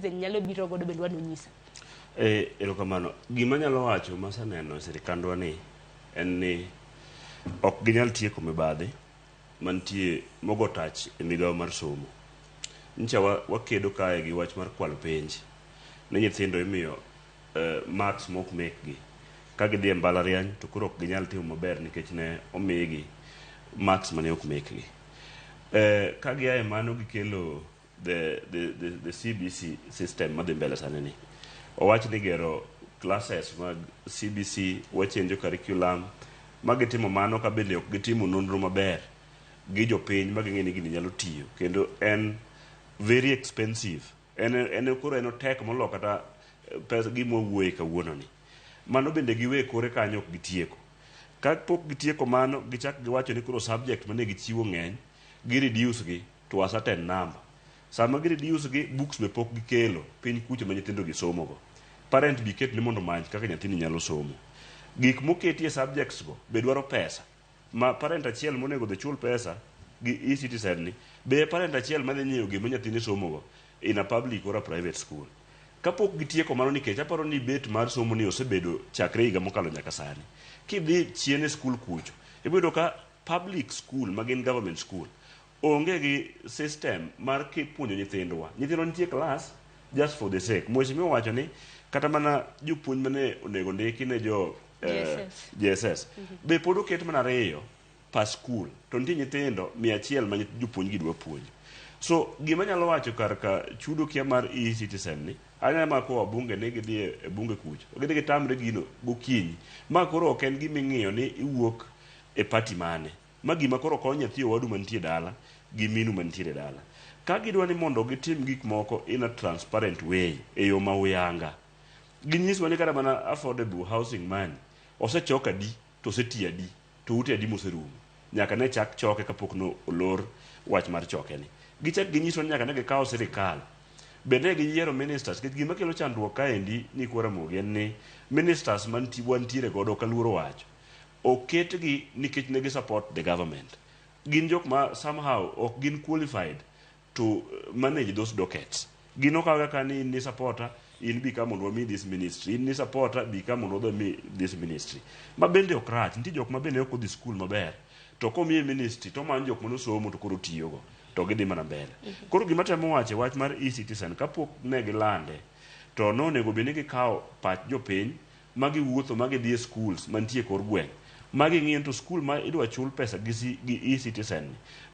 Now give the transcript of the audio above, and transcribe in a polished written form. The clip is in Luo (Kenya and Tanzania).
nyalo biro godo bende wadwa nyisa. Erokamano. Gima nyalo wacho masaneno e sirkandwa ni en ni ok ginyal tieko mibadhi mantie mogo tach e migao mar somo. Nyicha wakedo kae gi wach mar kwalo penj ne nyithindo imiyo marks mok mekgi ka gidhi e mbalariany to koro ok ginyal timo maber nikech ne omigi marks mane ok mekgi. Ka giaye mano gikelo the CBC system madhi mbele sani ni. Owach ni gero classes mag CBC wachenjo curriculum magitimo mano ka bende ok gitimo nonro maber gi jopiny maging'e ni gini nyalo tiyo kendo en very expensive. En koro en otek molo kata pesa gima wuoye kawuono ni. Mano bende giwe kore kanyo ok gitieko. Ka pok gitieko mano gichak giwacho ni koro subject mane gichiwo ng'eny gi reduce gi to a certain number. Sama gi reduce gi books be pok gikelo piny kucho ma nyithindo gisomo go. Parent bi ket ni mondo many kaka nyathini nyalo somo. Gik moketie subjects go be dwaro pesa. Ma parent achiel monego dhi chul pesa gi e-citizen ni be parent achiel madhi nyiewo gima nyathini somo go in a public or a private school. Kapok gitieko mano nikech aparo ni bet mar somo ni osebedo chakre higa mokalo nyaka sani. Kidhi chien e skul kucho ibodo ka public school magin government school onge gi system mar kipuonjo nyithindwa. Nyithindo nitie class just for the sake. Mheshimiwa wacho ni kata mana jopuonj mane onego ndiki ne jo JSS be pod oket mana 2 per school to nitie nyithindo 100 ma jopuonj gi dwa puonjo. So gima nyalo wacho kar ka chudo kia mar e-citizen ni anya ma ko bunge ne gidhi e bunge kucho gidhi gitamre gino gokinyi ma koro ok en gima ing'iyo ni iwuok e party mane ma gima koro konyo nyathi wadu mantie dala gi minu mantie dala. Ka gidwa ni mondo gitim gik moko in a transparent way e yo ma uyanga ginyiswa ni kata mana affordable housing money osechok adi to oseti adi to ute adi moserumo nyaka ne chak choke kapok no olor wach mar choke ni. Gichak ginyiswa ni nyaka ne gikawo sirikal bende giyiero ministers kech gima kelo chandruok kaendi ni kwa Ramogi en ni ministers wantiere godo kaluoro wacho oketgi nikech ne gi support the government. Gin jok ma somehow ok gin qualified to manage those dockets. Gin okawe ka ni in supporter in become mondo wami this ministry, in supporter become mondo wami this ministry. Ma bende ok rach, nitie jok ma bende ok odhi skul maber to komiye ministry to manyo jok manosomo to koro tiyogo to gidhi mana mbele. Koro gima temo wache wach mar e-citizen kapok ne gilande to nonego bende ni gikawo pach jopiny magi wuotho magi dhi e schools mantie kor gweng' magi ng'iyo to skul ma idwa chul pesa gi e-citizen